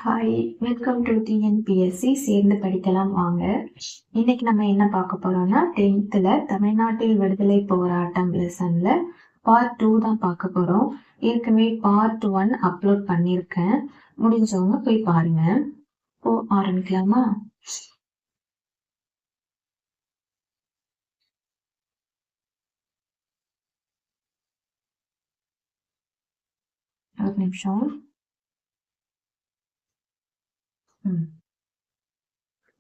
Hi, welcome to TNPSC சேர்ந்து படிக்கலாம் வாங்க. இன்னைக்கு நம்ம என்ன பார்க்க போறோம்னா 10th தமிழ்நாட்டில் விடுதலை போராட்டம் லெசன்ல பார்ட் 2 தான் பார்க்க போறோம். ஏற்கனவே பார்ட் 1 அப்லோட் பண்ணியிருக்கேன், முடிஞ்சவங்க போய் பாருங்க. ஆரம்பிக்கலாமா? ஒரு நிமிஷம்.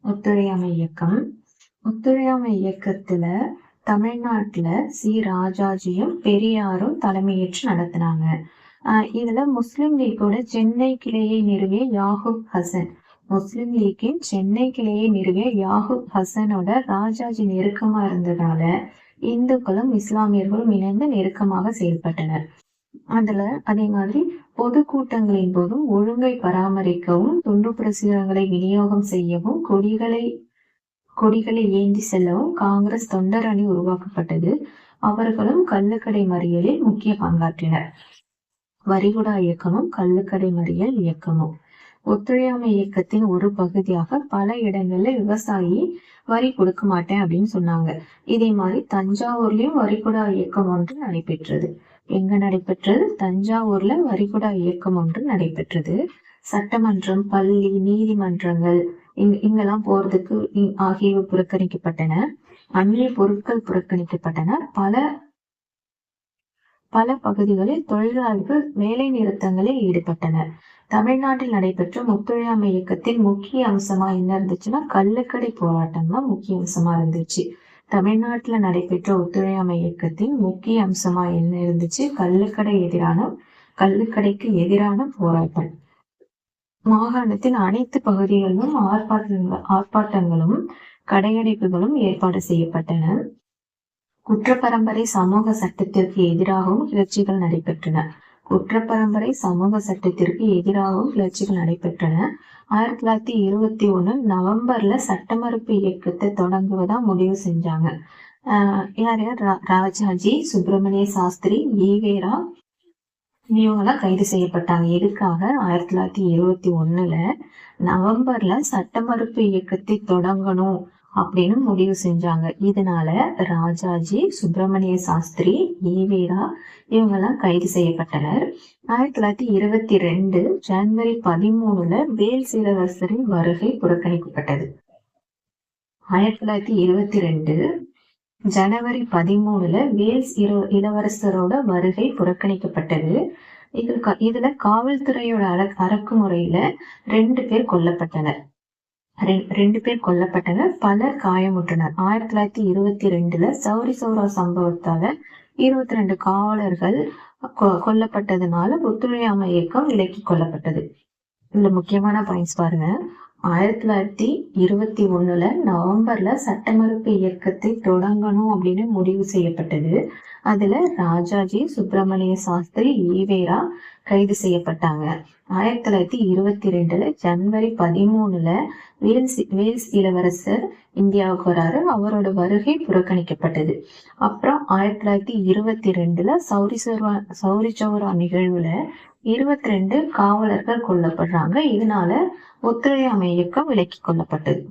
ஒத்துழையாமை இயக்கம். ஒத்துழையாமை இயக்கத்துல தமிழ்நாட்டுல சி ராஜாஜியும் பெரியாரும் தலைமையேற்று நடத்தினாங்க. இதுல முஸ்லிம் லீக்கோட சென்னை கிளையை நிறுவிய யாகூப் ஹசன், முஸ்லிம் லீக்கின் சென்னை கிளையை நிறுவிய யாகூப் ஹசனோட ராஜாஜி நெருக்கமா இருந்ததால இந்துக்களும் இஸ்லாமியர்களும் இணைந்து நெருக்கமாக செயல்பட்டனர். அதுல அதே மாதிரி பொதுக்கூட்டங்களின் போதும் ஒழுங்கை பராமரிக்கவும், துண்டு பிரசுரங்களை விநியோகம் செய்யவும், கொடிகளை ஏந்தி செல்லவும் காங்கிரஸ் தொண்டர் அணி உருவாக்கப்பட்டது. அவர்களும் கள்ளுக்கடை மறியலில் முக்கிய பங்காற்றினர். வரிகுடா இயக்கமும் கள்ளுக்கடை மறியல் இயக்கமும். ஒத்துழையாமை இயக்கத்தின் ஒரு பகுதியாக பல இடங்கள்ல விவசாயி வரி கொடுக்க மாட்டேன் அப்படின்னு சொன்னாங்க. இதே மாதிரி தஞ்சாவூர்லயும் வரிகுடா இயக்கம் ஒன்று நடைபெற்றது. எங்க நடைபெற்றது? தஞ்சாவூர்ல வரிகுடா இயக்கம் ஒன்று நடைபெற்றது. சட்டமன்றம், பள்ளி, நீதிமன்றங்கள் இங்கெல்லாம் போறதுக்கு ஆகியவை புறக்கணிக்கப்பட்டன. அந்நிய பொருட்கள் புறக்கணிக்கப்பட்டன. பல பகுதிகளில் தொழிலாளர்கள் வேலை நிறுத்தங்களில் ஈடுபட்டனர். தமிழ்நாட்டில் நடைபெற்ற ஒத்துழையாமை இயக்கத்தின் முக்கிய அம்சமா என்ன இருந்துச்சுன்னா கள்ளுக்கடை போராட்டம் தான் முக்கிய அம்சமா இருந்துச்சு. தமிழ்நாட்டுல நடைபெற்ற ஒத்துழையாமை இயக்கத்தின் முக்கிய அம்சமா என்ன இருந்துச்சு? கள்ளுக்கடைக்கு எதிரான போராட்டம். மாகாணத்தின் அனைத்து பகுதிகளிலும் ஆர்ப்பாட்டங்களும் கடையடைப்புகளும் ஏற்பாடு செய்யப்பட்டன. குற்றப்பரம்பரை சமூக சட்டத்திற்கு எதிராகவும் கிளர்ச்சிகள் நடைபெற்றன. குற்றப்பரம்பரை சமூக சட்டத்திற்கு எதிராகவும் கிளர்ச்சிகள் நடைபெற்றன. 1921 நவம்பர்ல சட்ட மறுப்பு இயக்கத்தை தொடங்குவதா முடிவு செஞ்சாங்க. யார் ராஜாஜி, சுப்பிரமணிய சாஸ்திரி, ஈவேரா இவங்கெல்லாம் கைது செய்யப்பட்டாங்க. எதுக்காக? 1921 நவம்பர்ல சட்ட மறுப்பு இயக்கத்தை தொடங்கணும் அப்படின்னு முடிவு செஞ்சாங்க. இதனால ராஜாஜி, சுப்பிரமணிய சாஸ்திரி, ஈவேரா இவங்கெல்லாம் கைது செய்யப்பட்டனர். 1922 ஜனவரி 13 வேல்ஸ் இளவரசரின் வருகை புறக்கணிக்கப்பட்டது. 1922 ஜனவரி 13 வேல்ஸ் இளவரசரோட வருகை புறக்கணிக்கப்பட்டது. இதுல காவல்துறையோட அடக்குமுறையில 2 பேர் கொல்லப்பட்டனர். பலர் காயமுற்றனர். 1922 சௌரி சௌரா சம்பவத்தால 22 காவலர்கள் கொல்லப்பட்டதுனால ஒத்துழையாமை இயக்கம் விலக்கி கொள்ளப்பட்டது. இதுல முக்கியமான பாயிண்ட்ஸ் பாருங்க. 1921 நவம்பர்ல சட்ட மறுப்பு இயக்கத்தை தொடங்கணும் அப்படின்னு முடிவு செய்யப்பட்டது. அதுல ராஜாஜி, சுப்பிரமணிய சாஸ்திரி, ஈவேரா கைது செய்யப்பட்டாங்க. 1922 ஜனவரி 13 வேல்ஸ் இளவரசர் இந்தியாவுக்கு வராரு. அவரோட வருகை புறக்கணிக்கப்பட்டது. அப்புறம் 1922 சௌரி சௌரா நிகழ்வுல 22 காவலர்கள் கொல்லப்படுறாங்க. இதனால ஒத்துழையாமை இயக்கம் விலக்கி கொள்ளப்பட்டது.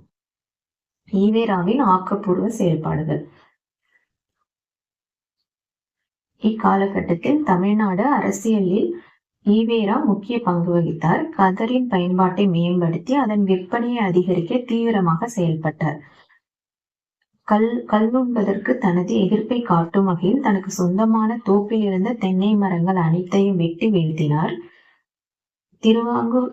ஈவேராவின் ஆக்கப்பூர்வ செயல்பாடுகள். இக்காலகட்டத்தில் தமிழ்நாடு அரசியலில் ஈவேரா முக்கிய பங்கு வகித்தார். கதரின் பயன்பாட்டை மேம்படுத்தி அதன் விற்பனையை அதிகரிக்க தீவிரமாக செயல்பட்டார். கல்லுண்பதற்கு தனது எதிர்ப்பை காட்டும் வகையில் தனக்கு சொந்தமான தோப்பில் இருந்த தென்னை மரங்கள் அனைத்தையும் வெட்டி வீழ்த்தினார். திருவாங்கூர்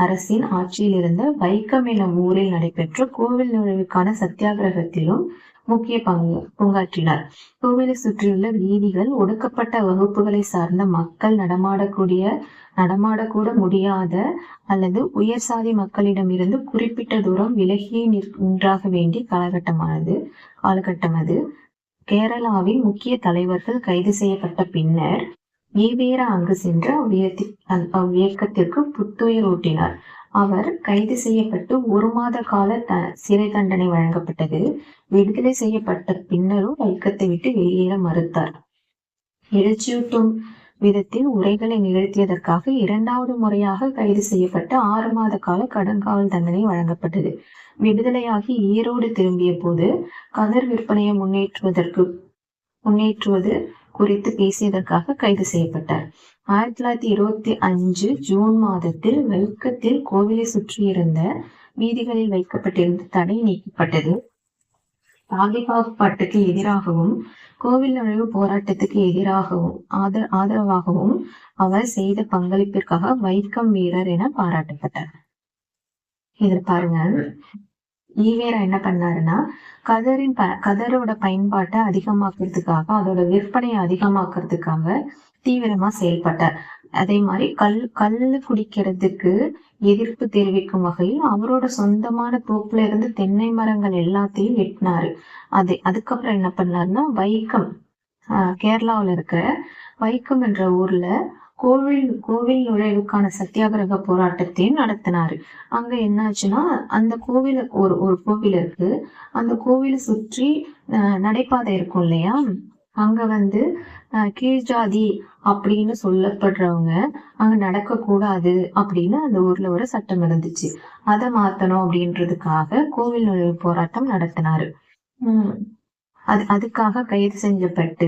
அரசின் ஆட்சியில் இருந்த வைக்கம் எனும் ஊரில் நடைபெற்ற கோவில் நுழைவுக்கான சத்தியாகிரகத்திலும் முக்கிய பங்காற்றினார். கோவிலை சுற்றியுள்ள வீதிகள் ஒடுக்கப்பட்ட வகுப்புகளை சார்ந்த மக்கள் நடமாடக்கூட முடியாத அல்லது உயர் சாதி மக்களிடமிருந்து குறிப்பிட்ட தூரம் விலகியே நின்றாக வேண்டிய காலகட்டம் அது. கேரளாவின் முக்கிய தலைவர்கள் கைது செய்யப்பட்ட பின்னர் ஈவேரா அங்கு சென்று அவ்வியக்கத்திற்கு புத்துயிர் ஊட்டினார். அவர் கைது செய்யப்பட்டு 1 மாத கால சிறை தண்டனை வழங்கப்பட்டது. விடுதலை செய்யப்பட்ட பின்னரும் இயக்கத்தை விட்டு வெளியேற மறுத்தார். எழுச்சியூட்டும் விதத்தில் உரைகளை நிகழ்த்தியதற்காக 2வது முறையாக கைது செய்யப்பட்டு 6 மாத கால கடுங்காவல் தண்டனை வழங்கப்பட்டது. விடுதலையாகி ஈரோடு திரும்பிய போது கதர் விற்பனையை முன்னேற்றுவது குறித்து பேசியதற்காக கைது செய்யப்பட்டார். 1925 ஜூன் மாதத்தில் வைக்கத்தில் கோவிலை சுற்றியிருந்த வீதிகளில் வைக்கப்பட்டிருந்த தடை நீக்கப்பட்டது. பாதுகாப்பு பட்டுக்கு எதிராகவும் கோவில் நுழைவு போராட்டத்துக்கு ஆதரவாகவும் அவர் செய்த பங்களிப்பிற்காக வைக்கம் வீரர் என பாராட்டப்பட்டார். இதுல பாருங்க, ஈவேரா என்ன பண்ணாருன்னா கதரோட பயன்பாட்டை அதிகமாக்குறதுக்காக, அதோட விற்பனையை அதிகமாக்குறதுக்காக தீவிரமா செயல்பட்டார். அதே மாதிரி கல்லு குடிக்கிறதுக்கு எதிர்ப்பு தெரிவிக்கும் வகையில் அவரோட சொந்தமான தோப்புல இருந்து தென்னை மரங்கள் எல்லாத்தையும் வெட்டினாரு. அதுக்கப்புறம் என்ன பண்ணாருன்னா வைக்கம், கேரளாவில இருக்கிற வைக்கம் என்ற ஊர்ல கோவில் நுழைவுக்கான சத்தியாகிரக போராட்டத்தையும் நடத்தினாரு. அங்க என்ன ஆச்சுன்னா, அந்த கோவில ஒரு கோவில் இருக்கு, அந்த கோவிலை சுற்றி நடைபாதை இருக்கும் இல்லையா, அங்க கீழ் ஜாதி அப்படின்னு சொல்லப்படுறவங்க அங்க நடக்க கூடாது அப்படின்னு அந்த ஊர்ல ஒரு சட்டம் இருந்துச்சு. அதை மாத்தணும் அப்படின்றதுக்காக கோவில் நுழைவு போராட்டம் நடத்தினாரு. அதுக்காக கைது செஞ்சப்பட்டு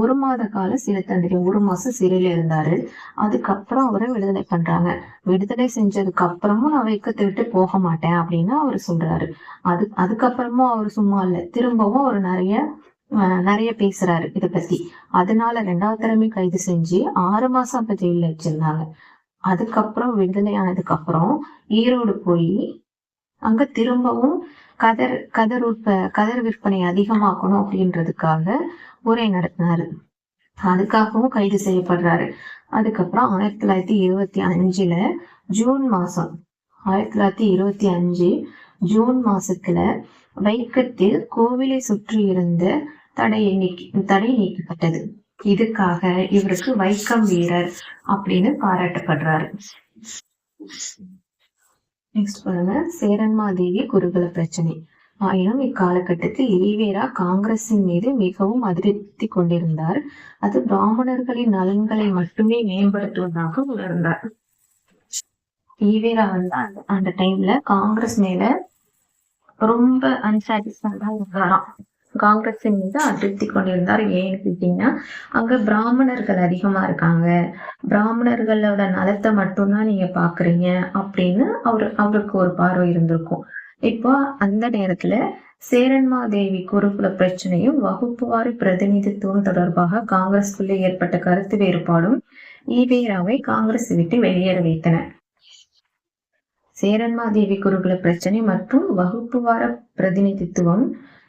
1 மாத கால சிறை தண்டனை, 1 மாசம் சிறையில இருந்தாரு. அதுக்கப்புறம் அவரை விடுதலை பண்றாங்க. விடுதலை செஞ்சதுக்கு அப்புறமும் நான் வைக்கத்தை விட்டு போக மாட்டேன் அப்படின்னு அவர் சொல்றாரு. அதுக்கப்புறமும் அவர் சும்மா இல்ல, திரும்பவும் அவர் நிறைய பேசுறாரு இத பத்தி. அதனால 2வது தடவை கைது செஞ்சு 6 மாசம் அப்ப ஜெயில வச்சிருந்தாங்க. அதுக்கப்புறம் விடுதலை ஆனதுக்கு அப்புறம் ஈரோடு போய் அங்க திரும்பவும் கதர் விற்பனை அதிகமாக்கணும் அப்படின்றதுக்காக உரை நடத்தினாரு. அதுக்காகவும் கைது செய்யப்படுறாரு. அதுக்கப்புறம் 1925 ஜூன் மாசம் 1925 ஜூன் மாசத்துல வைக்கத்தில் கோவிலை சுற்றி இருந்த தடை நீக்கப்பட்டது. இதுக்காக இவருக்கு வைக்கம் வீரர் அப்படின்னு பாராட்டப்படுறாரு. நெக்ஸ்ட் பாருங்க, சேரன்மாதேவி குருகுல பிரச்சனை. ஆயினும் இக்காலகட்டத்தில் ஈவேரா காங்கிரசின் மீது மிகவும் அதிருப்தி கொண்டிருந்தார். அது பிராமணர்களின் நலன்களை மட்டுமே மேம்படுத்துவதாக உணர்ந்தார். ஈவேரா அந்த டைம்ல காங்கிரஸ் மேல ரொம்ப அன்சாட்டிஸ்ஃபைடா இருந்தாராம். காங்கிரஸின் மீது அதிருப்தி கொண்டிருந்தார். ஏன்னு கேட்டீங்கன்னா, அங்க பிராமணர்கள் அதிகமா இருக்காங்க, பிராமணர்களோட நலத்தை மட்டும்தான் நீங்க பாக்குறீங்க அப்படின்னு அவருக்கு ஒரு பார்வை இருந்திருக்கும். இப்போ அந்த நேரத்துல சேரன்மாதேவி குருகுல பிரச்சனையும் வகுப்புவாரி பிரதிநிதித்துவம் தொடர்பாக காங்கிரஸ்குள்ளே ஏற்பட்ட கருத்து வேறுபாடும் ஈவேராவை காங்கிரஸ் விட்டு வெளியேற வைத்தன. சேரன்மாதேவி குருகுல பிரச்சனை மற்றும் வகுப்புவார பிரதிநிதித்துவம்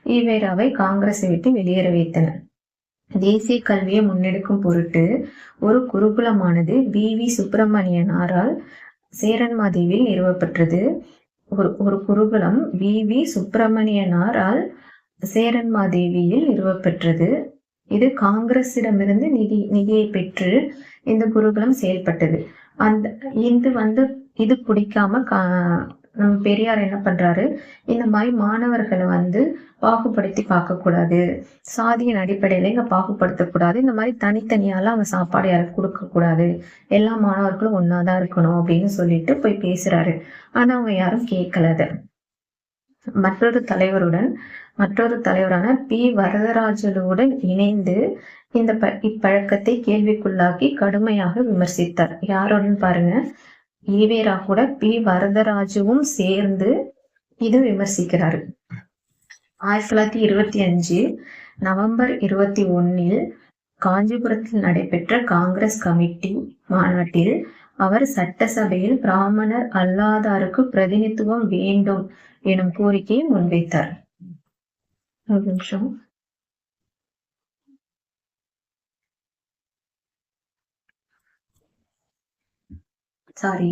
ஈவேராவை காங்கிரஸை விட்டு வெளியேற வைத்தன. தேசிய கல்வியை முன்னெடுக்கும் பொருட்டு ஒரு குருகுலமானது வி சுப்பிரமணியனாரால் சேரன்மாதேவியில் நிறுவப்பட்டது. ஒரு குருகுலம் வி சுப்பிரமணியனாரால் சேரன்மாதேவியில் நிறுவப்பெற்றது. இது காங்கிரஸிடமிருந்து நிதியை பெற்று இந்த குருகுலம் செயல்பட்டது. இது பிடிக்காம நம்ம பெரியார் என்ன பண்றாரு, இந்த மாதிரி மாணவர்களை பாகுபடுத்தி பார்க்க கூடாது, சாதியின் அடிப்படையில இங்க பாகுபடுத்தக்கூடாது, இந்த மாதிரி தனித்தனியாலாம் அவங்க சாப்பாடு யாருக்கு கொடுக்க கூடாது, எல்லா மாணவர்களும் ஒன்னாதான் இருக்கணும் அப்படின்னு சொல்லிட்டு போய் பேசுறாரு. ஆனா அவங்க யாரும் கேட்கல. மற்றொரு தலைவரான பி வரதராஜலுடன் இணைந்து இப்பழக்கத்தை கேள்விக்குள்ளாக்கி கடுமையாக விமர்சித்தார். யாருடன் பாருங்க, ஈவேரா கூட பி வரதராஜுவும் சேர்ந்து இது விமர்சிக்கிறாரு. 1925 நவம்பர் 21 காஞ்சிபுரத்தில் நடைபெற்ற காங்கிரஸ் கமிட்டி மாநாட்டில் அவர் சட்டசபையில் பிராமணர் அல்லாதாருக்கு பிரதிநிதித்துவம் வேண்டும் எனும் கோரிக்கையை முன்வைத்தார். ஒரு நிமிஷம். சாரி,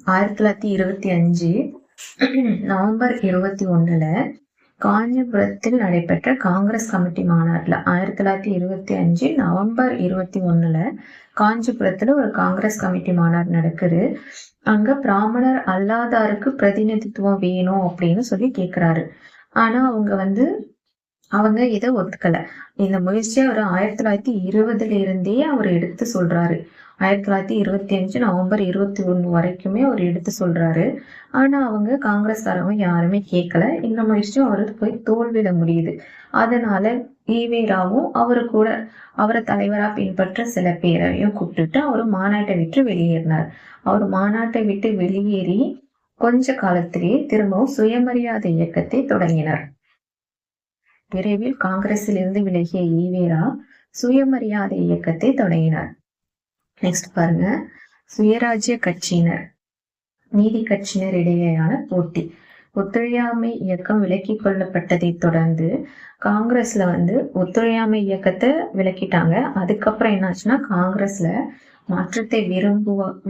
1925 நவம்பர் 21 காஞ்சிபுரத்தில் நடைபெற்ற காங்கிரஸ் கமிட்டி மாநாட்டில் 1925 நவம்பர் 21 காஞ்சிபுரத்துல ஒரு காங்கிரஸ் கமிட்டி மாநாடு நடக்குது. அங்க பிராமணர் அல்லாதாருக்கு பிரதிநிதித்துவம் வேணும் அப்படின்னு சொல்லி கேக்குறாரு. ஆனா அவங்க அவங்க இதை ஒத்துக்கல. இந்த முயற்சியை அவர் 1920 இருந்தே அவர் எடுத்து சொல்றாரு. 1925 நவம்பர் 21 வரைக்குமே அவர் எடுத்து சொல்றாரு. ஆனா அவங்க காங்கிரஸ்காரங்க யாருமே கேட்கல. இந்த முயற்சியும் அவருக்கு போய் தோல்வியில முடியுது. அதனால ஈவேராவும் அவரு கூட அவரை தலைவரா பின்பற்ற சில பேரையும் கூப்பிட்டுட்டு அவரு மாநாட்டை விட்டு வெளியேறினார். அவர் மாநாட்டை விட்டு வெளியேறி கொஞ்ச காலத்திலேயே திரும்பவும் சுயமரியாதை இயக்கத்தை தொடங்கினார். விரைவில் காங்கிரஸில் இருந்து விலகிய ஈவேரா சுயமரியாதை இயக்கத்தை தொடங்கினார். நெக்ஸ்ட் பாருங்க, சுயராஜ்ய கட்சியினர் நீதி கட்சியினர் இடையேயான போட்டி. ஒத்துழையாமை இயக்கம் விலக்கிக் கொள்ளப்பட்டதை தொடர்ந்து காங்கிரஸ்ல ஒத்துழையாமை இயக்கத்தை விலக்கிட்டாங்க. அதுக்கப்புறம் என்னாச்சுன்னா காங்கிரஸ்ல மாற்றத்தை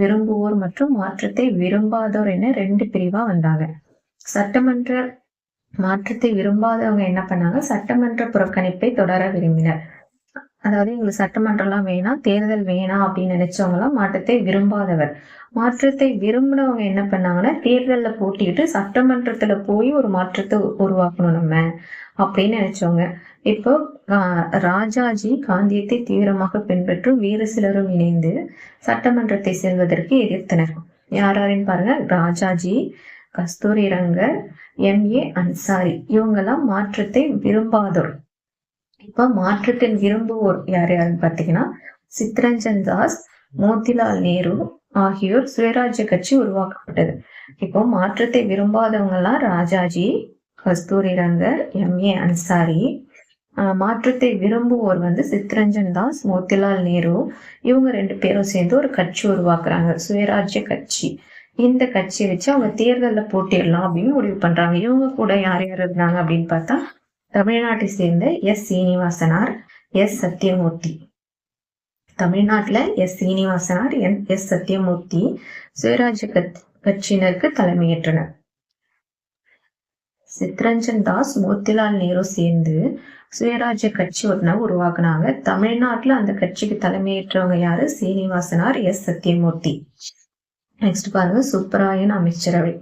விரும்புவோர் மற்றும் மாற்றத்தை விரும்பாதோர் என 2 பிரிவா வந்தாங்க. சட்டமன்ற மாற்றத்தை விரும்பாதவங்க என்ன பண்ணாங்க, சட்டமன்ற புறக்கணிப்பை தொடர விரும்பினர். அதாவது எங்களுக்கு சட்டமன்றம்லாம் வேணாம், தேர்தல் வேணாம் அப்படின்னு நினைச்சவங்க எல்லாம் மாற்றத்தை விரும்பாதவர். மாற்றத்தை விரும்பினவங்க என்ன பண்ணாங்கன்னா தேர்தல்ல போட்டிட்டு சட்டமன்றத்துல போய் ஒரு மாற்றத்தை உருவாக்கணும் நம்ம அப்படின்னு நினைச்சவங்க. இப்போ ராஜாஜி காந்தியத்தை தீவிரமாக பின்பற்றும் வேறு சிலரும் இணைந்து சட்டமன்றத்தை செல்வதற்கு எதிர்த்தனர். யாராருன்னு பாருங்க, ராஜாஜி, கஸ்தூரி ரங்கர், M.A. அன்சாரி, இவங்கெல்லாம் மாற்றத்தை விரும்பாதோர். இப்ப மாற்றத்தின் விரும்புவோர் யார் யாருன்னு பாத்தீங்கன்னா சித்ரஞ்சன் தாஸ், மோதிலால் நேரு ஆகியோர் சுயராஜ்ய கட்சி உருவாக்கப்பட்டது. இப்போ மாற்றத்தை விரும்பாதவங்க எல்லாம் ராஜாஜி, கஸ்தூரி ரங்கர், M.A. அன்சாரி. மாற்றத்தை விரும்புவோர் சித்ரஞ்சன் தாஸ், மோதிலால் நேரு, இவங்க 2 பேரும் சேர்ந்து ஒரு கட்சி உருவாக்குறாங்க, சுயராஜ்ய கட்சி. இந்த கட்சியை வச்சு அவங்க தேர்தல்ல போட்டிடலாம் அப்படின்னு முடிவு பண்றாங்க. இவங்க கூட யார் யார் இருந்தாங்க அப்படின்னு பார்த்தா தமிழ்நாட்டை சேர்ந்த S. சீனிவாசனார், S. சத்தியமூர்த்தி. தமிழ்நாட்டுல S. சீனிவாசனார், S. சத்தியமூர்த்தி சுயராஜ்ய கட்சியினருக்கு தலைமையேற்றனர். சித்ரஞ்சன் தாஸ், மோதிலால் நேரு சேர்ந்து சுயராஜ்ய கட்சி ஒன்றை உருவாக்குனாங்க. தமிழ்நாட்டுல அந்த கட்சிக்கு தலைமையேற்றவங்க யாரு, சீனிவாசனார், S. சத்தியமூர்த்தி. நெக்ஸ்ட் பாருங்க, சுப்பராயன் அமைச்சரவை.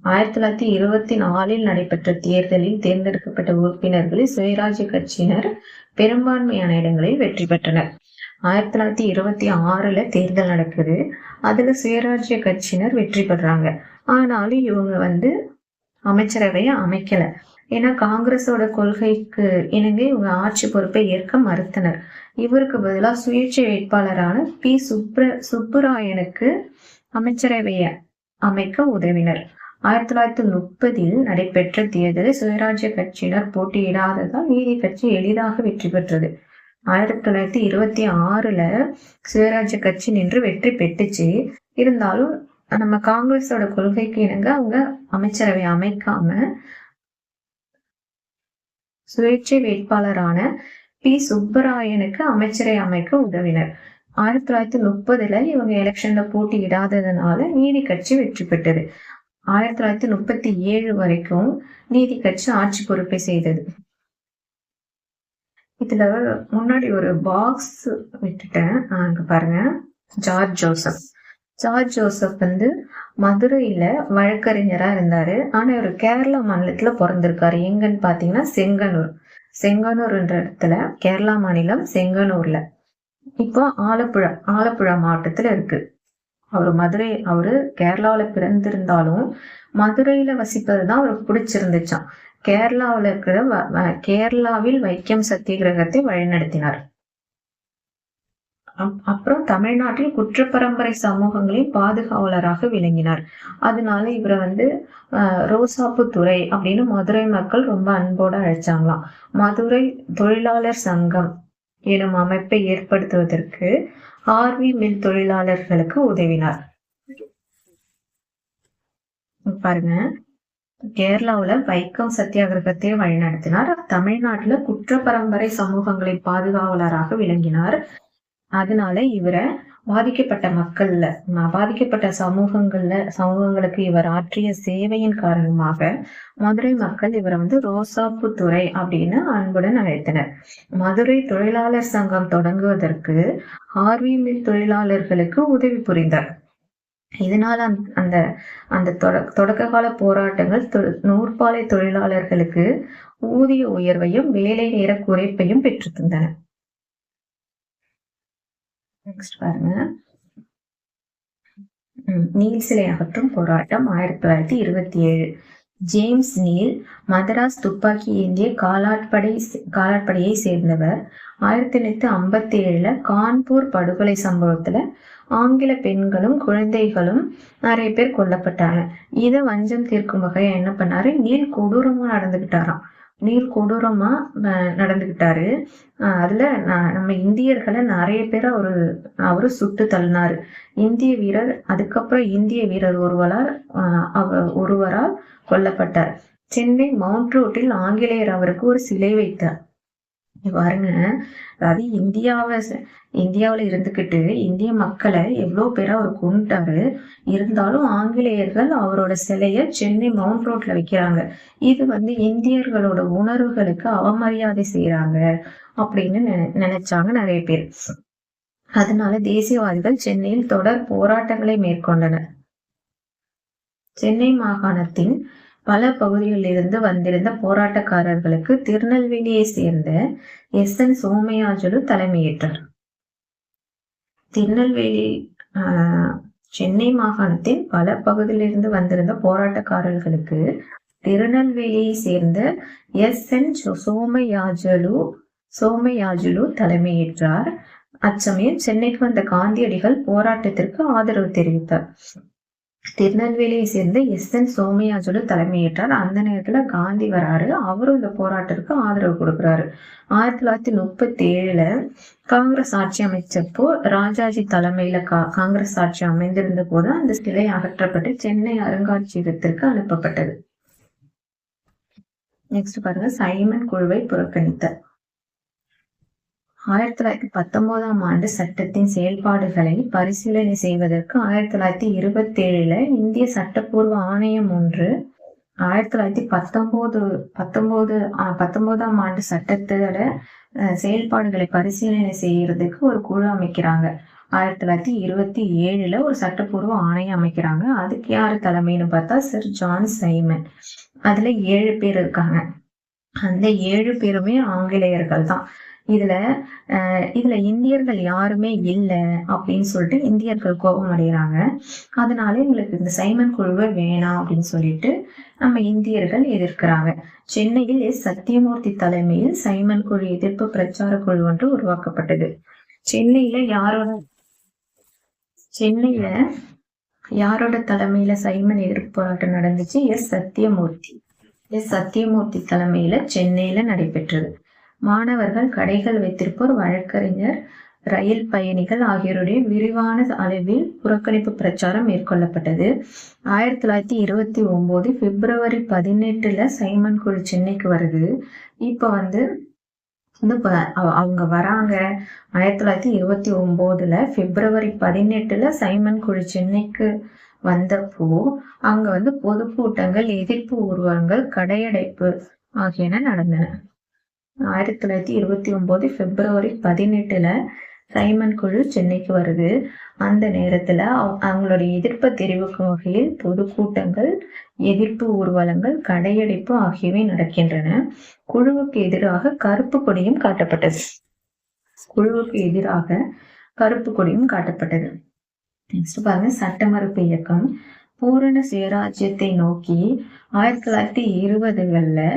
1924 நடைபெற்ற தேர்தலில் தேர்ந்தெடுக்கப்பட்ட உறுப்பினர்களில் சுயராஜ்ய கட்சியினர் பெரும்பான்மையான இடங்களில் வெற்றி பெற்றனர். 1926 தேர்தல் நடக்குது. அதுல சுயராஜ்ய கட்சியினர் வெற்றி பெறாங்க. ஆனாலும் இவங்க அமைச்சரவையை அமைக்கல. ஏன்னா காங்கிரஸோட கொள்கைக்கு இணங்க இவங்க ஆட்சி பொறுப்பை ஏற்க மறுத்தனர். இவருக்கு பதிலாக சுயேட்சை வேட்பாளரான P. சுப்புராயனுக்கு அமைச்சரவையை அமைக்க உதவினர். 1930 நடைபெற்ற தேர்தலில் சுயராஜ்ய கட்சியினர் போட்டியிடாததால் நீதி கட்சி எளிதாக வெற்றி பெற்றது. 1926 சுயராஜ்ய கட்சி நின்று வெற்றி பெற்றுச்சு. இருந்தாலும் நம்ம காங்கிரஸோட கொள்கைக்கு இணங்க அவங்க அமைச்சரவை அமைக்காம சுயேட்சை வேட்பாளரான P. சுப்பராயனுக்கு அமைச்சரை அமைக்க உதவினர். 1930 இவங்க எலெக்ஷன்ல போட்டியிடாததுனால நீதி கட்சி வெற்றி பெற்றது. 1937 வரைக்கும் நீதி கட்சி ஆட்சி பொறுப்பை செய்தது. இதுல முன்னாடி ஒரு பாக்ஸ் விட்டுட்டேன், அங்க பாருங்க. ஜார்ஜ் ஜோசப் மதுரையில வழக்கறிஞரா இருந்தாரு. ஆனா இவர் கேரளா மாநிலத்துல பிறந்திருக்காரு. எங்கன்னு பாத்தீங்கன்னா செங்கனூர்ன்ற இடத்துல, கேரளா மாநிலம் செங்கனூர்ல. இப்போ ஆலப்புழா மாவட்டத்துல இருக்கு. அவரு கேரளாவில பிறந்திருந்தாலும் மதுரையில வசிப்பதுதான் அவருக்கு பிடிச்சிருந்துச்சான். கேரளாவில் வைக்கம் சத்தியாகிரகத்தை வழிநடத்தினார். அப்புறம் தமிழ்நாட்டில் குற்றப்பரம்பரை சமூகங்களின் பாதுகாவலராக விளங்கினார். அதனால இவரை ரோசாப்பு துறை அப்படின்னு மதுரை மக்கள் ரொம்ப அன்போட அழைச்சாங்களாம். மதுரை தொழிலாளர் சங்கம் எனும் அமைப்பை ஏற்படுத்துவதற்கு ஆர்வி மில் தொழிலாளர்களுக்கு உதவினார். பாருங்க, கேரளாவுல வைக்கம் சத்தியாகிரகத்தை வழிநடத்தினார். தமிழ்நாட்டுல குற்றப்பரம்பரை சமூகங்களின் பாதுகாவலராக விளங்கினார். அதனால இவரை பாதிக்கப்பட்ட சமூகங்களுக்கு இவர் ஆற்றிய சேவையின் காரணமாக மதுரை மக்கள் இவரை ரோசாப்பு துறை அப்படின்னு அன்புடன் அழைத்தனர். மதுரை தொழிலாளர் சங்கம் தொடங்குவதற்கு ஆர்வி மில் தொழிலாளர்களுக்கு உதவி புரிந்தார். இதனால அந்த அந்த தொடக்க கால போராட்டங்கள் நூற்பாலை தொழிலாளர்களுக்கு ஊதிய உயர்வையும் வேலை நேர குறைப்பையும் பெற்று தந்தன. நெக்ஸ்ட் பாருங்க, நீல் சிலை அகற்றும் போராட்டம் 1927. ஜேம்ஸ் நீல் மதராஸ் துப்பாக்கி ஏந்திய காலாட்படையை சேர்ந்தவர். 1957 கான்பூர் படுகொலை சம்பவத்துல ஆங்கில பெண்களும் குழந்தைகளும் நிறைய பேர் கொல்லப்பட்டாங்க. இதை வஞ்சம் தீர்க்கும் வகையா என்ன பண்ணாரு, நீல் கொடூரமா நடந்துகிட்டாரு. அதுல நம்ம இந்தியர்களை நிறைய பேர் அவரு சுட்டு தள்ளினாரு. அதுக்கப்புறம் இந்திய வீரர் ஒருவரால் கொல்லப்பட்டார். சென்னை மவுண்ட் ரோட்டில் ஆங்கிலேயர் அவருக்கு ஒரு சிலை வைத்தார். பாருங்க, அதாவது இந்தியாவில இருந்துகிட்டு இந்திய மக்களை எவ்வளவு பேரா அவர் கொண்டுட்டாரு. இருந்தாலும் ஆங்கிலேயர்கள் அவரோட சிலைய சென்னை மவுண்ட் ரோட்ல வைக்கிறாங்க. இது இந்தியர்களோட உணர்வுகளுக்கு அவமரியாதை செய்யறாங்க அப்படின்னு நினைச்சாங்க நிறைய பேர். அதனால தேசியவாதிகள் சென்னையில் தொடர் போராட்டங்களை மேற்கொண்டனர். சென்னை மாகாணத்தின் பல பகுதிகளில் இருந்து வந்திருந்த போராட்டக்காரர்களுக்கு திருநெல்வேலியை சேர்ந்த எஸ்.என். சோமயாஜுலு தலைமையேற்றார். சென்னை மாகாணத்தின் பல பகுதியிலிருந்து வந்திருந்த போராட்டக்காரர்களுக்கு திருநெல்வேலியை சேர்ந்த எஸ்.என். சோமயாஜுலு தலைமையேற்றார். அச்சமயம் சென்னைக்கு வந்த காந்தியடிகள் போராட்டத்திற்கு ஆதரவு தெரிவித்தார். திருநெல்வேலியை சேர்ந்த எஸ்.என். சோமயாஜுலு தலைமையேற்றார். அந்த நேரத்துல காந்தி வராரு. அவரும் இந்த போராட்டத்திற்கு ஆதரவு கொடுக்கிறாரு. 1937 காங்கிரஸ் ஆட்சி அமைச்சப்போ ராஜாஜி தலைமையில காங்கிரஸ் ஆட்சி அமைந்திருந்த போது அந்த சிலை அகற்றப்பட்டு சென்னை அருங்காட்சியகத்திற்கு அனுப்பப்பட்டது. நெக்ஸ்ட் பாருங்க, சைமன் குழுவை புறக்கணித்தார். 1919 ஆண்டு சட்டத்தின் செயல்பாடுகளை பரிசீலனை செய்வதற்கு 1927 இந்திய சட்டப்பூர்வ ஆணையம் ஒன்று 1919 ஆண்டு சட்டத்தோட செயல்பாடுகளை பரிசீலனை செய்யறதுக்கு ஒரு குழு அமைக்கிறாங்க. 1927 ஒரு சட்டப்பூர்வ ஆணையம் அமைக்கிறாங்க. அதுக்கு யாரு தலைமைன்னு பார்த்தா சர் ஜான் சைமன். அதுல 7 பேர் இருக்காங்க. அந்த 7 பேருமே ஆங்கிலேயர்கள் தான். இதுல இந்தியர்கள் யாருமே இல்லை அப்படின்னு சொல்லிட்டு இந்தியர்கள் கோபம் அடைகிறாங்க. அதனால எங்களுக்கு இந்த சைமன் குழுவை வேணாம் அப்படின்னு சொல்லிட்டு நம்ம இந்தியர்கள் எதிர்க்கிறாங்க. சென்னையில் எஸ். சத்தியமூர்த்தி தலைமையில் சைமன் குழு எதிர்ப்பு பிரச்சார குழு ஒன்று உருவாக்கப்பட்டது. சென்னையில யாரோட தலைமையில சைமன் எதிர்ப்பு போராட்டம் நடந்துச்சு? எஸ். சத்தியமூர்த்தி தலைமையில சென்னையில நடைபெற்றது. மாணவர்கள், கடைகள் வைத்திருப்போர், வழக்கறிஞர், ரயில் பயணிகள் ஆகியோருடைய விரிவான அளவில் புறக்கணிப்பு பிரச்சாரம் மேற்கொள்ளப்பட்டது. 1929 பிப்ரவரி 18 சைமன் குழு சென்னைக்கு வருது. இப்ப அவங்க வராங்க. 1929 பிப்ரவரி 18 சைமன் குழு சென்னைக்கு வந்தப்போ அங்க பொதுக்கூட்டங்கள், எதிர்ப்பு ஊர்வலங்கள், கடையடைப்பு ஆகியன நடந்தன. 1929 பிப்ரவரி 18 சைமன் குழு சென்னைக்கு வருது. அந்த நேரத்துல அவங்களுடைய எதிர்ப்பை தெரிவிக்கும் வகையில் பொதுக்கூட்டங்கள், எதிர்ப்பு ஊர்வலங்கள், கடையடைப்பு ஆகியவை நடக்கின்றன. குழுவுக்கு எதிராக கருப்பு கொடியும் காட்டப்பட்டது. நெக்ஸ்ட் பாருங்க, சட்ட மறுப்பு இயக்கம். பூரண சுயராஜ்யத்தை நோக்கி 1920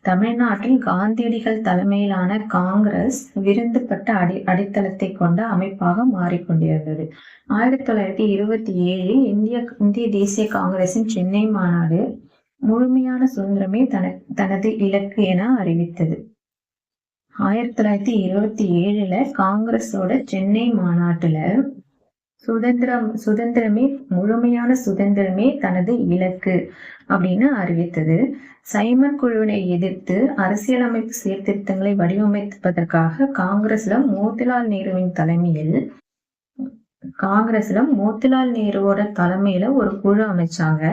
தமிழ்நாட்டில் காந்தியடிகள் தலைமையிலான காங்கிரஸ் விருந்துபட்ட அடித்தளத்தை கொண்ட அமைப்பாக மாறிக்கொண்டிருந்தது. 1927 இந்திய தேசிய காங்கிரசின் சென்னை மாநாடு முழுமையான சுதந்திரமே தனது இலக்கு என அறிவித்தது. 1927 காங்கிரஸோட சென்னை மாநாட்டுல முழுமையான சுதந்திரமே தனது இலக்கு அப்படின்னு அறிவித்தது. சைமன் குழுவினை எதிர்த்து அரசியலமைப்பு சீர்திருத்தங்களை வடிவமைப்பதற்காக காங்கிரஸ்ல மோதிலால் நேருவோட தலைமையில ஒரு குழு அமைச்சாங்க.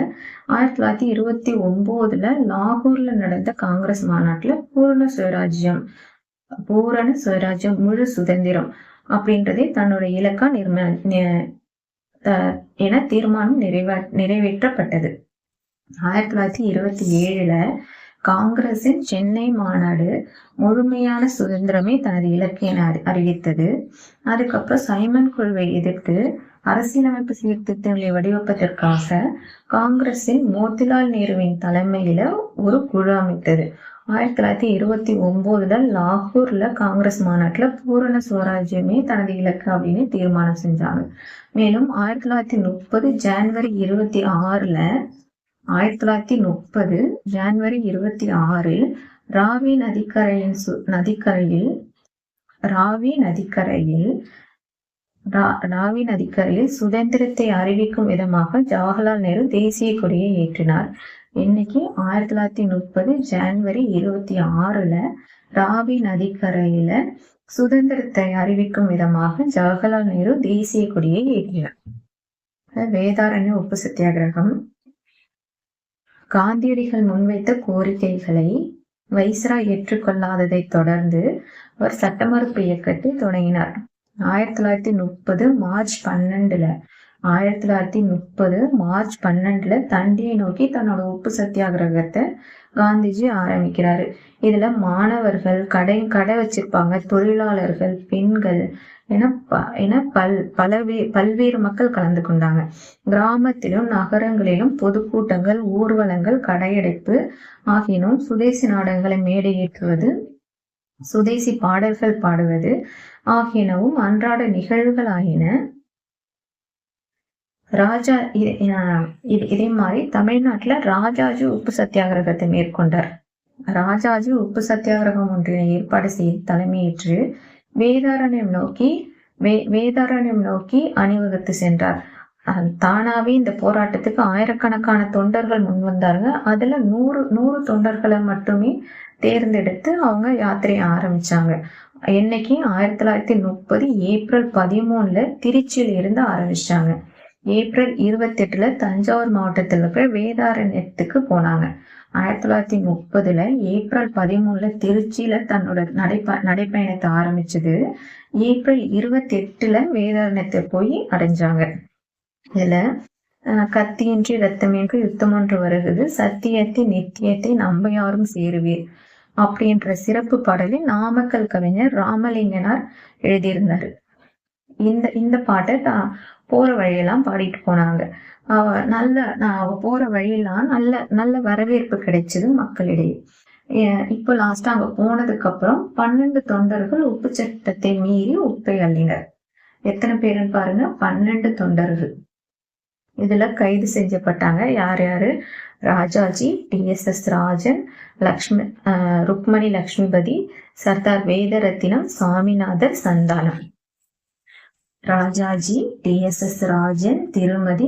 1929 லாகூர்ல நடந்த காங்கிரஸ் மாநாட்டுல பூரண சுயராஜ்யம், முழு சுதந்திரம் அப்படின்றதே தன்னோட இலக்கா என தீர்மானம் நிறைவேற்றப்பட்டது. 1927 காங்கிரசின் சென்னை மாநாடு முழுமையான சுதந்திரமே தனது இலக்கு என அறிவித்தது. அதுக்கப்புறம் சைமன் குழுவை எதிர்த்து அரசியலமைப்பு சீர்திருத்தங்களை வடிவமைப்பதற்காக காங்கிரசின் மோதிலால் நேருவின் தலைமையில ஒரு குழு அமைத்தது. 1929 லாகூர்ல காங்கிரஸ் மாநாட்டுல பூரண சுவராஜ்யமே தனது இலக்கு அப்படின்னு தீர்மானம் செஞ்சாங்க. மேலும் 1930 ஜனவரி 26 ராவி நதிக்கரையில் சுதந்திரத்தை அறிவிக்கும் விதமாக ஜவஹர்லால் நேரு தேசிய கொடியை ஏற்றினார். இன்னைக்கு 1930 ஜனவரி 26 ராவி நதிக்கரையில சுதந்திரத்தை அறிவிக்கும் விதமாக ஜவஹர்லால் நேரு தேசிய கொடியை ஏற்றினார். வேதாரண்ய உப்பு சத்தியாகிரகம். காந்தியடிகள் முன்வைத்த கோரிக்கைகளை வைஸ்ராய் ஏற்றுக்கொள்ளாததை தொடர்ந்து அவர் சட்ட மறுப்பு இயக்கத்தை தொடங்கினார். 1930 மார்ச் 12 தண்டியை நோக்கி தன்னோட உப்பு சத்தியாகிரகத்தை காந்திஜி ஆரம்பிக்கிறாரு. இதுல மாணவர்கள், கடை வச்சிருப்பாங்க, தொழிலாளர்கள், பெண்கள் என பல்வேறு மக்கள் கலந்து கொண்டாங்க. கிராமத்திலும் நகரங்களிலும் பொதுக்கூட்டங்கள், ஊர்வலங்கள், கடையடைப்பு ஆகியனும், சுதேசி நாடகங்களை மேடையேற்றுவது, சுதேசி பாடல்கள் பாடுவது ஆகியனவும் அன்றாட நிகழ்வுகள் ஆகின. இதே மாதிரி தமிழ்நாட்டுல ராஜாஜி உப்பு சத்தியாகிரகத்தை மேற்கொண்டார். ராஜாஜி உப்பு சத்தியாகிரகம் ஒன்றினை ஏற்பாடு செய்து தலைமையேற்று வேதாரண்யம் நோக்கி அணிவகுத்து சென்றார். தானாவே இந்த போராட்டத்துக்கு ஆயிரக்கணக்கான தொண்டர்கள் முன் வந்தாருங்க. அதுல 100 தொண்டர்களை மட்டுமே தேர்ந்தெடுத்து அவங்க யாத்திரையை ஆரம்பிச்சாங்க. என்னைக்கு 1930 ஏப்ரல் 13 திருச்சியில இருந்து ஆரம்பிச்சாங்க. ஏப்ரல் 28 தஞ்சாவூர் மாவட்டத்தில் இருக்கிற வேதாரண்யத்துக்கு போனாங்க. 1930 ஏப்ரல் 13 திருச்சியில தன்னோட நடைப்பயணத்தை ஆரம்பிச்சது. ஏப்ரல் 28 வேதாரண்யத்தை போய் அடைஞ்சாங்க. இதுல கத்தியின்றி ரத்தமின்றி யுத்தம் ஒன்று வருகிறது, சத்தியத்தை நித்தியத்தை நம்ப யாரும் சேருவீர் அப்படின்ற சிறப்பு பாடலை நாமக்கல் கவிஞர் ராமலிங்கனார் எழுதியிருந்தாரு. இந்த பாட்டை போற வழியெல்லாம் பாடிட்டு போனாங்க. அவ போற வழியெல்லாம் நல்ல வரவேற்பு கிடைச்சது மக்களிடையே. இப்போ லாஸ்டா அங்க போனதுக்கு அப்புறம் 12 தொண்டர்கள் உப்பு சட்டத்தை மீறி உப்பை அள்ளினர். எத்தனை பேருன்னு பாருங்க, 12 தொண்டர்கள் இதுல கைது செஞ்சப்பட்டாங்க. யாரு? ராஜாஜி, TSS ராஜன், ருக்மணி லட்சுமிபதி, சர்தார் வேதரத்தினம், சாமிநாதர், சந்தானம். ராஜாஜி, TSS ராஜன், திருமதி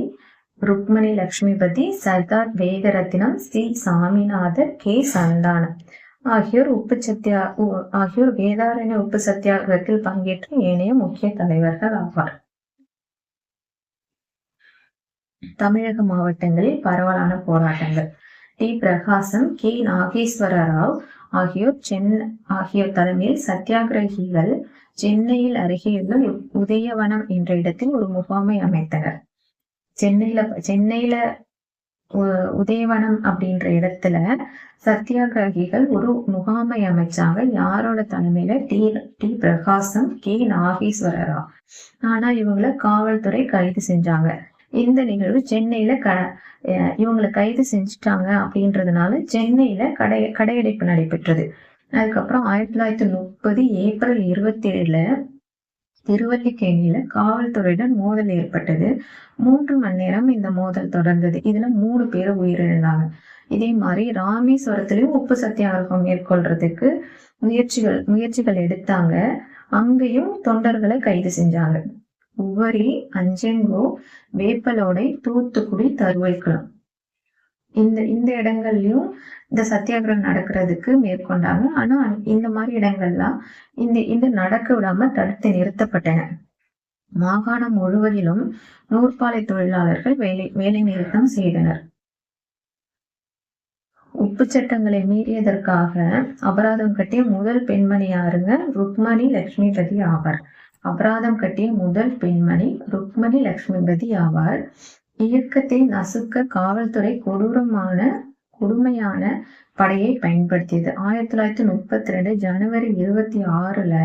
ருக்மணி லட்சுமிபதி, சர்தார் வேதரத்தினம், சி சாமிநாதர், கே சந்தானம் ஆகியோர் வேதாரண்ய உப்பு சத்தியாகிரகத்தில் பங்கேற்ற ஏனைய முக்கிய தலைவர்கள் ஆவார். தமிழக மாவட்டங்களில் பரவலான போராட்டங்கள். டி. பிரகாசம், கே. நாகேஸ்வர ராவ் ஆகியோர் தலைமையில் சத்தியாகிரகிகள் சென்னையில் அருகேயுள்ள உதயவனம் என்ற இடத்தில் ஒரு முகாமை அமைத்தனர். சென்னையில உதயவனம் அப்படின்ற இடத்துல சத்தியாகிரகிகள் ஒரு முகாமை அமைச்சாங்க. யாரோட தலைமையில? டி. பிரகாசம், கே. நாகேஸ்வர ராவ். ஆனா இவங்களை காவல்துறை கைது செஞ்சாங்க. இந்த நிகழ்வு சென்னையில இவங்களை கைது செஞ்சுட்டாங்க அப்படின்றதுனால சென்னையில கடையடைப்பு நடைபெற்றது. அதுக்கப்புறம் 1930 ஏப்ரல் 27 திருவல்லிக்கேணியில காவல்துறையுடன் மோதல் ஏற்பட்டது. 3 மணி நேரம் இந்த மோதல் தொடர்ந்தது. இதுல 3 பேர் உயிரிழந்தாங்க. இதே மாதிரி ராமேஸ்வரத்திலயும் உப்பு சத்தியாகிரகம் மேற்கொள்றதுக்கு முயற்சிகள் எடுத்தாங்க. அங்கேயும் தொண்டர்களை கைது செஞ்சாங்க. உவரி, அஞ்சங்கோ, வேப்பலோடை, தூத்துக்குடி, தருவைக்குளம் இந்த இடங்கள்லயும் இந்த சத்தியாகிரகம் நடக்கிறதுக்கு மேற்கொண்டாங்க. ஆனா இந்த மாதிரி இடங்கள்லாம் இந்த நடக்க விடாம தடுத்து நிறுத்தப்பட்டன. மாகாணம் முழுவதிலும் நூற்பாலை தொழிலாளர்கள் வேலை நிறுத்தம் செய்தனர். உப்பு சட்டங்களை மீறியதற்காக அபராதம் கட்டிய முதல் பெண்மணி யாருங்க? ருக்மணி லட்சுமிபதி ஆவார். அபராதம் கட்டிய முதல் பெண்மணி ருக்மணி லட்சுமிபதி ஆவார். இயக்கத்தை நசுக்க காவல்துறை கொடுமையான படையை பயன்படுத்தியது. 1932 ஜனவரி 26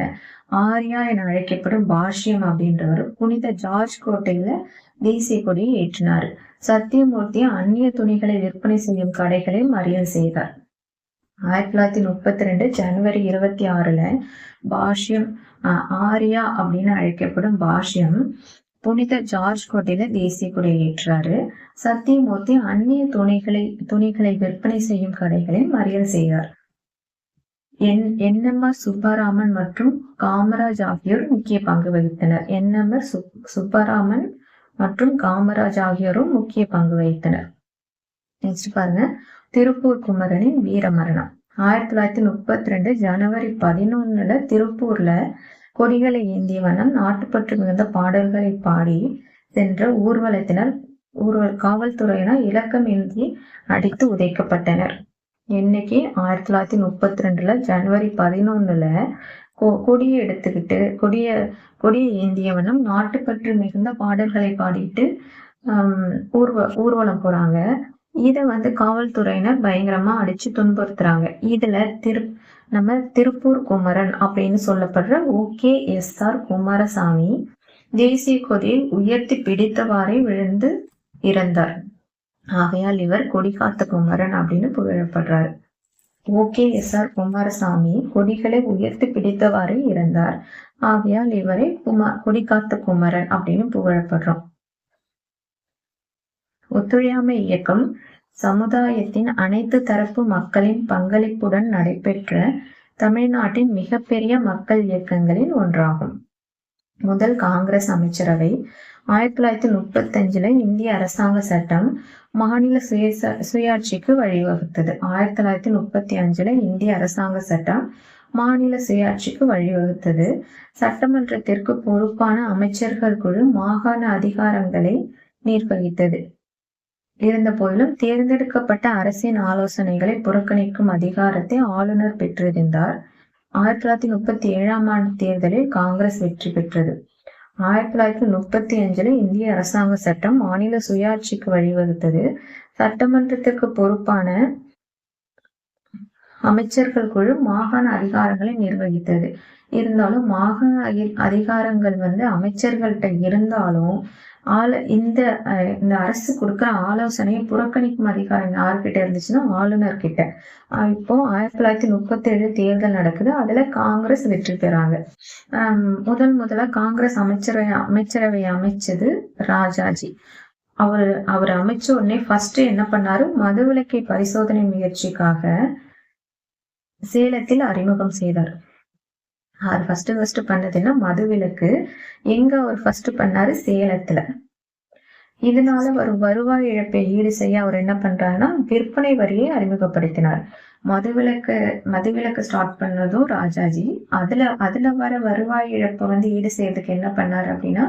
ஆர்யா என அழைக்கப்படும் பாஷ்யம் அப்படின்றவர் புனித ஜார்ஜ் கோட்டையில தேசிய கொடியை ஏற்றினார். சத்தியமூர்த்தி அந்நிய துணிகளை விற்பனை செய்யும் கடைகளை மறியல் செய்தார். 1932 ஜனவரி 26 பாஷ்யம் ஆர்யா அப்படின்னு அழைக்கப்படும் பாஷ்யம் புனித ஜார்ஜ் கோட்டையில தேசிய கொடியை ஏற்றாரு. சத்தியமூர்த்தி அந்நிய துணிகளை விற்பனை செய்யும் கடைகளை மறியல் செய்தார். என்எம்ஆர் சுப்பராமன் மற்றும் காமராஜ் ஆகியோர் முக்கிய பங்கு வகித்தனர். என்எம்ஆர் சுப்பராமன் மற்றும் காமராஜ் ஆகியோரும் முக்கிய பங்கு வகித்தனர். நெக்ஸ்ட் பாருங்க, திருப்பூர் குமரனின் வீரமரணம். 1932 ஜனவரி 11 திருப்பூர்ல கொடிகளை ஏந்திய வண்ணம் நாட்டுப்பற்று மிகுந்த பாடல்களை பாடி சென்ற காவல்துறையினர் இலக்கமின்றி அடித்து உதைக்கப்பட்டனர். இன்னைக்கு 1932 ஜனவரி 11 கொடியை எடுத்துக்கிட்டு கொடியை ஏந்திய வண்ணம் நாட்டுப்பற்று மிகுந்த பாடல்களை பாடிட்டு ஊர்வலம் போறாங்க. இத காவல்துறையினர் பயங்கரமா அடிச்சு துன்புறுத்துறாங்க. இதுல நம்ம திருப்பூர் குமரன் அப்படின்னு சொல்லப்படுற OKSR குமாரசாமி தேசிய கொடியை உயர்த்தி பிடித்தவாறே விழுந்து இறந்தார். ஆகையால் இவர் கொடிகாத்த குமரன் அப்படின்னு புகழப்படுறார். OKSR குமாரசாமி கொடிகளை உயர்த்தி பிடித்தவாறே இறந்தார். ஆகையால் இவரை கொடிகாத்த குமரன் அப்படின்னு புகழப்படுறோம். ஒத்துழையாமை இயக்கம் சமுதாயத்தின் அனைத்து தரப்பு மக்களின் பங்களிப்புடன் நடைபெற்ற தமிழ்நாட்டின் மிகப்பெரிய மக்கள் இயக்கங்களில் ஒன்றாகும். முதல் காங்கிரஸ் அமைச்சரவை 1935 இந்திய அரசாங்க சட்டம் மாநில சுயாட்சிக்கு வழிவகுத்தது. 1935 இந்திய அரசாங்க சட்டம் மாநில சுயாட்சிக்கு வழிவகுத்தது. சட்டமன்றத்திற்கு பொறுப்பான அமைச்சர்கள் குழு மாகாண அதிகாரங்களை நிர்வகித்தது. இருந்த போதிலும் தேர்ந்தெடுக்கப்பட்ட அரசின் ஆலோசனைகளை புறக்கணிக்கும் அதிகாரத்தை ஆளுநர் பெற்றிருந்தார். 1937 தேர்தலில் காங்கிரஸ் வெற்றி பெற்றது. 1935 இந்திய அரசாங்க சட்டம் மாநில சுயாட்சிக்கு வழிவகுத்தது. சட்டமன்றத்திற்கு பொறுப்பான அமைச்சர்கள் குழு மாகாண அதிகாரங்களை நிர்வகித்தது. இருந்தாலும் மாகாண அதிகாரங்கள் அமைச்சர்கள்ட்ட இருந்தாலும் இந்த அரசு கொடுக்கிற ஆலோசனையை புறக்கணிக்கும் அதிகாரம் யார்கிட்ட இருந்துச்சுன்னா ஆளுநர் கிட்ட. இப்போ 1937 தேர்தல் நடக்குது. அதுல காங்கிரஸ் வெற்றி பெறாங்க. முதலா காங்கிரஸ் அமைச்சரவை அமைச்சது ராஜாஜி. அவர் அமைச்ச உடனே ஃபர்ஸ்ட் என்ன பண்ணாரு, மதுவிலக்கை பரிசோதனை முயற்சிக்காக சேலத்தில் அறிமுகம் செய்தார். அவர் ஃபர்ஸ்ட் பண்ணதுன்னா மதுவிலக்கு. எங்க அவர் ஃபர்ஸ்ட் பண்ணாரு, சேலத்துல. இதனால வரும் வருவாய் இழப்பை ஈடு செய்ய அவர் என்ன பண்றாருன்னா விற்பனை வரியை அறிமுகப்படுத்தினார். மதுவிலக்கு ஸ்டார்ட் பண்ணதும் ராஜாஜி. அதுல வர வருவாய் இழப்பை ஈடு செய்யறதுக்கு என்ன பண்ணாரு அப்படின்னா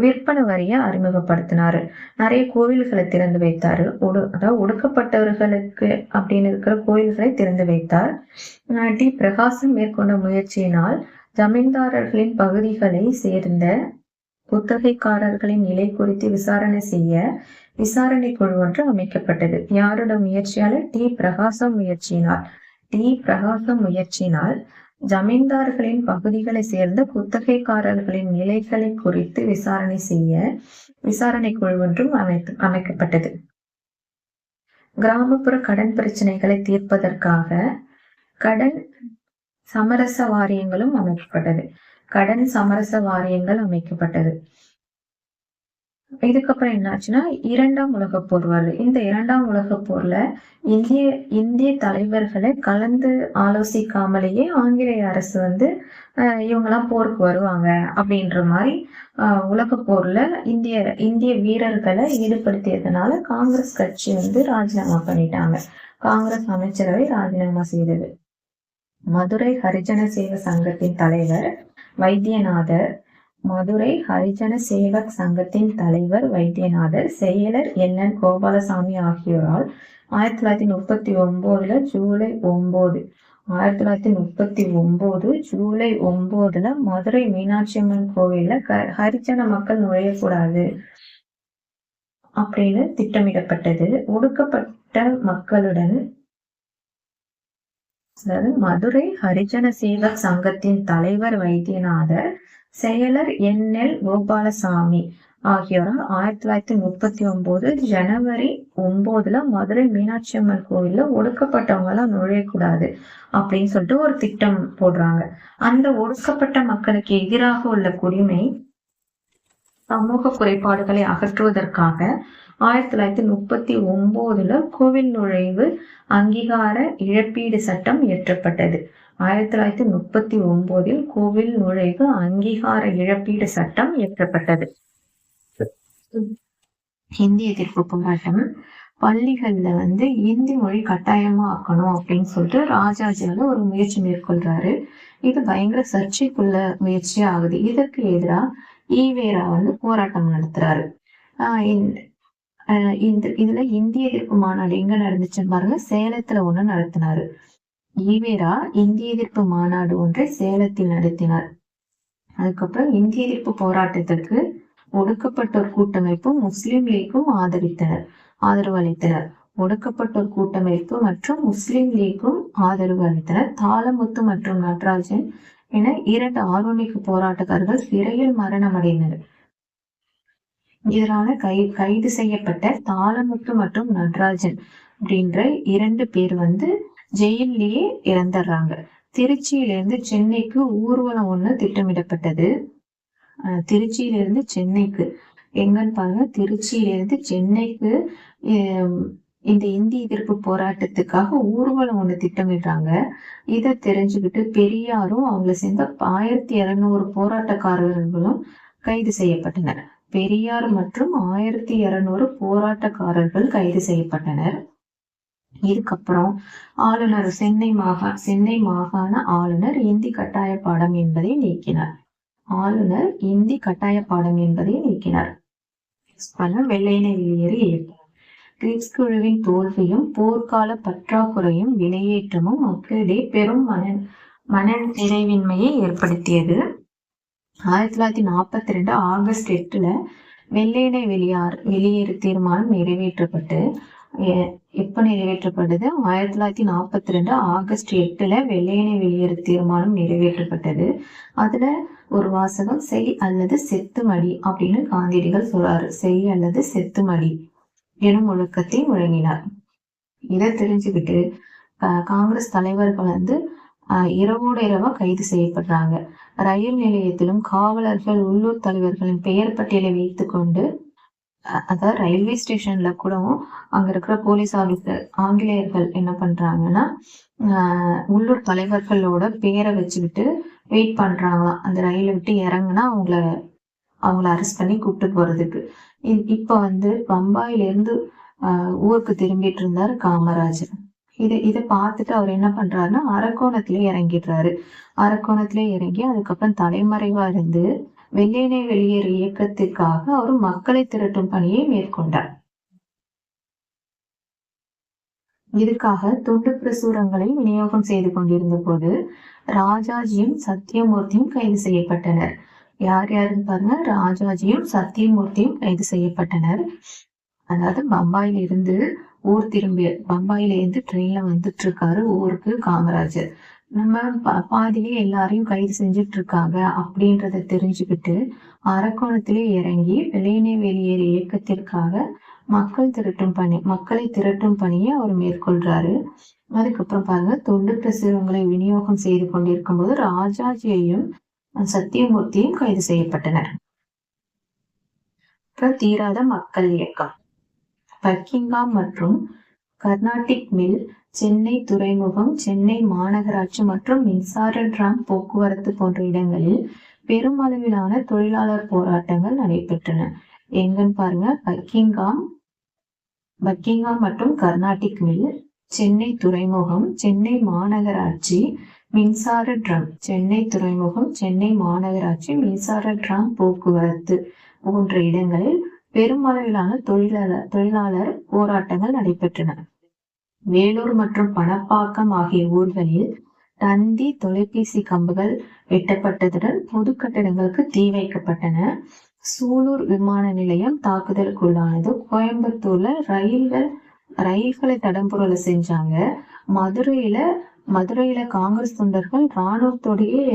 விற்பனை வரியை அறிமுகப்படுத்தினாரு. நிறைய கோவில்களை திறந்து வைத்தாரு. அதாவது ஒடுக்கப்பட்டவர்களுக்கு அப்படின்னு இருக்கிற கோயில்களை திறந்து வைத்தார். டி பிரகாசம் மேற்கொண்ட முயற்சியினால் ஜமீன்தாரர்களின் பகுதிகளை சேர்ந்த குத்தகைக்காரர்களின் நிலை குறித்து விசாரணை செய்ய விசாரணை குழு ஒன்று அமைக்கப்பட்டது. யாரோட முயற்சியால? டி பிரகாசம் முயற்சியினால் ஜமீன்தார்களின் பகுதிகளை சேர்ந்த குத்தகைக்காரர்களின் நிலைகளை குறித்து விசாரணை செய்ய விசாரணை குழு ஒன்றும் அமைக்கப்பட்டது. கிராமப்புற கடன் பிரச்சனைகளை தீர்ப்பதற்காக கடன் சமரச வாரியங்களும் அமைக்கப்பட்டது. இதுக்கப்புறம் என்னாச்சுன்னா இரண்டாம் உலகப் போர் வருது. இந்த இரண்டாம் உலகப் போர்ல இந்திய தலைவர்களை கலந்து ஆலோசிக்காமலேயே ஆங்கிலேய அரசு இவங்கெல்லாம் போருக்கு வருவாங்க அப்படின்ற மாதிரி உலகப் போர்ல இந்திய வீரர்களை ஈடுபடுத்தியதுனால காங்கிரஸ் கட்சி ராஜினாமா பண்ணிட்டாங்க. காங்கிரஸ் அமைச்சரவை ராஜினாமா செய்தது. மதுரை ஹரிஜன சேவ சங்கத்தின் தலைவர் வைத்தியநாதர், செயலர் NN கோபாலசாமி ஆகியோரால் 1939 ஜூலை 9 1939 ஜூலை 9 மதுரை மீனாட்சி அம்மன் கோவில்ல ஹரிஜன மக்கள் நுழையக்கூடாது அப்படின்னு திட்டமிடப்பட்டது. ஒடுக்கப்பட்ட மக்களுடன், அதாவது மதுரை ஹரிஜன சேவக் சங்கத்தின் தலைவர் வைத்தியநாதர், செயலர் என்.எல். கோபாலசாமி ஆகியோரால் 1939 ஜனவரி 9 மதுரை மீனாட்சி அம்மன் கோவில்ல ஒடுக்கப்பட்டவங்க எல்லாம் நுழையக்கூடாது அப்படின்னு சொல்லிட்டு ஒரு திட்டம் போடுறாங்க. அந்த ஒடுக்கப்பட்ட மக்களுக்கு எதிராக உள்ள குடிமை சமூக குறைபாடுகளை அகற்றுவதற்காக 1939 கோவில் நுழைவு அங்கீகார இழப்பீடு சட்டம் இயற்றப்பட்டது. 1939 கோவில் நுழைவு அங்கீகார இழப்பீடு சட்டம் இயற்றப்பட்டது. ஹிந்தி எதிர்ப்பு போராட்டம். பள்ளிகள்ல இந்தி மொழி கட்டாயமா ஆக்கணும் அப்படின்னு சொல்லிட்டு ராஜாஜியால ஒரு முயற்சி மேற்கொள்றாரு. இது பயங்கர சர்ச்சைக்குள்ள முயற்சியா ஆகுது. இதற்கு எதிராக ஈவேரா போராட்டம் நடத்துறாரு. இதுல இந்திய எதிர்ப்பு மாநாடு எங்க நடந்துச்சுன்னு பாருங்க, சேலத்துல ஒண்ணு நடத்தினாரு. ஈவேரா இந்திய எதிர்ப்பு மாநாடு ஒன்றை சேலத்தில் நடத்தினார். அதுக்கப்புறம் இந்திய எதிர்ப்பு போராட்டத்திற்கு ஒடுக்கப்பட்டோர் கூட்டமைப்பும் முஸ்லிம் லீக்கும் ஆதரவு அளித்தனர். ஒடுக்கப்பட்டோர் கூட்டமைப்பு மற்றும் முஸ்லிம் லீக்கும் ஆதரவு அளித்தனர். தாளமுத்து மற்றும் நடராஜன் என 2 ஆர்வமிகு போராட்டக்காரர்கள் சிறையில் மரணம் அடைந்தனர். இதனால கைது செய்யப்பட்ட தாளமுத்து மற்றும் நடராஜன் அப்படின்ற 2 பேர் ஜெயிலேயே இறந்துடுறாங்க. திருச்சியிலிருந்து சென்னைக்கு ஊர்வலம் ஒண்ணு திட்டமிடப்பட்டது. திருச்சியிலிருந்து சென்னைக்கு எங்கன்னு பாருங்க, திருச்சியிலிருந்து சென்னைக்கு இந்த இந்திய எதிர்ப்பு போராட்டத்துக்காக ஊர்வலம் ஒண்ணு திட்டமிடுறாங்க. இதை தெரிஞ்சுக்கிட்டு பெரியாரும் அவங்களை சேர்ந்த 1200 போராட்டக்காரர்களும் கைது செய்யப்பட்டனர். பெரியார் மற்றும் 1200 போராட்டக்காரர்கள் கைது செய்யப்பட்டனர். இதுக்கப்புறம் ஆளுநர் சென்னை மாகாண ஆளுநர் இந்தி கட்டாய பாடம் என்பதை நீக்கினார். வெள்ளையனை வெளியேறு இயக்கம். கிரிப்ஸ் குழுவின் தோல்வியும் போர்க்கால பற்றாக்குறையும் விலையேற்றமும் மக்களிடையே பெரும் மன நிறைவின்மையை ஏற்படுத்தியது. 1942 ஆகஸ்ட் 8 வெள்ளையனை வெளியேறு தீர்மானம் நிறைவேற்றப்பட்டு எப்ப நிறைவேற்றப்பட்டது? 1942 ஆகஸ்ட் 8 வெள்ளையனை வெளியேறு தீர்மானம் நிறைவேற்றப்பட்டது. அதுல ஒரு வாசகம், செய் அல்லது செத்துமடி அப்படின்னு காந்தியடிகள் சொல்றாரு. செய் அல்லது செத்துமடி எனும் முழக்கத்தை முழங்கினார். இதை தெரிஞ்சுக்கிட்டு காங்கிரஸ் தலைவர்கள் இரவோட இரவா கைது செய்யப்படுறாங்க. ரயில் நிலையத்திலும் காவலர்கள் உள்ளூர் தலைவர்களின் பெயர் பட்டியலை வைத்துக் கொண்டு, அதாவது ரயில்வே ஸ்டேஷன்ல கூட அங்க இருக்கிற போலீஸ் ஆபீசர் ஆங்கிலேயர்கள் என்ன பண்றாங்கன்னா உள்ளூர் தலைவர்களோட பேரை வச்சுக்கிட்டு வெயிட் பண்றாங்களாம். அந்த ரயிலை விட்டு இறங்குனா அவங்கள அரெஸ்ட் பண்ணி கூப்பிட்டு போறதுக்கு. இப்ப பம்பாயில இருந்து ஊருக்கு திரும்பிட்டு இருந்தாரு காமராஜர். இதை பார்த்துட்டு அவர் என்ன பண்றாருன்னா அரக்கோணத்திலே இறங்கிடுறாரு. அரக்கோணத்திலே இறங்கி அதுக்கப்புறம் தலைமறைவா இருந்து வெள்ளையனை வெளியேறு இயக்கத்திற்காக அவர் மக்களை திரட்டும் பணியை மேற்கொண்டார். இதுக்காக துண்டு பிரசுரங்களை விநியோகம் செய்து கொண்டிருந்த போது ராஜாஜியும் சத்தியமூர்த்தியும் கைது செய்யப்பட்டனர். யாருன்னு பாருங்க, ராஜாஜியும் சத்தியமூர்த்தியும் கைது செய்யப்பட்டனர். அதாவது பம்பாயில இருந்து ட்ரெயின்ல வந்துட்டு இருக்காரு ஊருக்கு காமராஜர். நம்ம பாதியிலே எல்லாரையும் கைது செஞ்சுட்டு இருக்காங்க அப்படின்றத தெரிஞ்சுக்கிட்டு அரக்கோணத்திலே இறங்கி வெள்ளையனை வெளியேறு இயக்கத்திற்காக மக்களை திரட்டும் பணியை அவர் மேற்கொள்றாரு. அதுக்கப்புறம் பாருங்க, தொண்டு பிரசுரங்களை விநியோகம் செய்து கொண்டிருக்கும் போது ராஜாஜியையும் சத்தியமூர்த்தியும் கைது செய்யப்பட்டனர். தீராத மக்கள் இயக்கம். பக்கிங்காம் மற்றும் கர்நாடிக் மில், சென்னை துறைமுகம், சென்னை மாநகராட்சி மற்றும் மின்சார டிராம் போக்குவரத்து போன்ற இடங்களில் பெருமளவிலான தொழிலாளர் போராட்டங்கள் நடைபெற்றன. எங்கன்னு பாருங்க, பக்கிங்காம் மற்றும் கர்நாடிக் மில், சென்னை துறைமுகம், சென்னை மாநகராட்சி, மின்சார டிராம், சென்னை துறைமுகம், சென்னை மாநகராட்சி, மின்சார டிராம் போக்குவரத்து போன்ற இடங்களில் பெருமளவிலான தொழிலாளர் போராட்டங்கள் நடைபெற்றன. வேலூர் மற்றும் பணப்பாக்கம் ஆகிய ஊர்களில் தந்தி தொலைபேசி கம்புகள் வெட்டப்பட்டதுடன் பொது கட்டடங்களுக்கு தீ வைக்கப்பட்டன. சூலூர் விமான நிலையம் தாக்குதலுக்குள்ளானது. கோயம்புத்தூர்ல ரயில்களை தடம்புரல செஞ்சாங்க. மதுரையில காங்கிரஸ் தொண்டர்கள் இராணுவத்தோடையே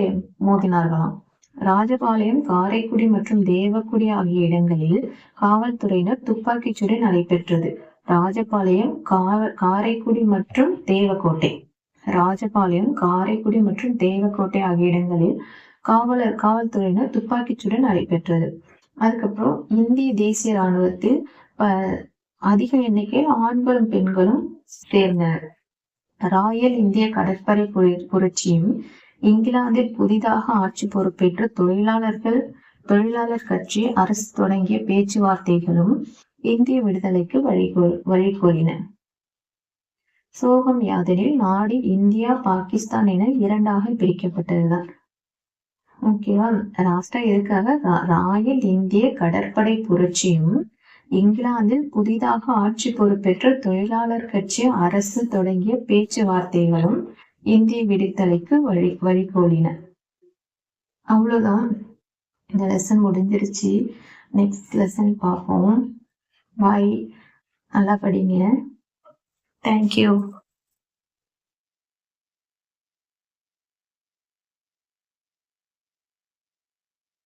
மோதினார்களாம். ராஜபாளையம், காரைக்குடி மற்றும் தேவக்குடி ஆகிய இடங்களில் காவல்துறையினர் துப்பாக்கிச் சூடு நடைபெற்றது. ராஜபாளையம், காரைக்குடி மற்றும் தேவக்கோட்டை ஆகிய இடங்களில் காவல்துறையினர் துப்பாக்கிச் சூடு நடைபெற்றது. அதுக்கப்புறம் இந்திய தேசிய இராணுவத்தில் அதிக எண்ணிக்கையில் ஆண்களும் பெண்களும் சேர்ந்தனர். ராயல் இந்திய கடற்படை புரட்சியும் இங்கிலாந்தில் புதிதாக ஆட்சி பொறுப்பேற்ற தொழிலாளர் கட்சி அரசு தொடங்கிய பேச்சுவார்த்தைகளும் இந்திய விடுதலைக்கு வழிகோலின. சோகம் யாதெனில் நாடு இந்தியா, பாகிஸ்தான் என இரண்டாக பிரிக்கப்பட்டதுதான். ஓகேவா? லாஸ்டா எதுக்காக ராயல் இந்திய கடற்படை புரட்சியும் இங்கிலாந்தில் புதிதாக ஆட்சி பொறுப்பேற்ற தொழிலாளர் கட்சி அரசு தொடங்கிய பேச்சுவார்த்தைகளும் இந்திய விடுதலைக்கு வழிகோலின. அவ்வளவுதான், இந்த லெசன் முடிஞ்சிருச்சு. நெக்ஸ்ட் லெசன் பார்ப்போம். பாய். நல்லா படிங்க. தேங்க்யூ.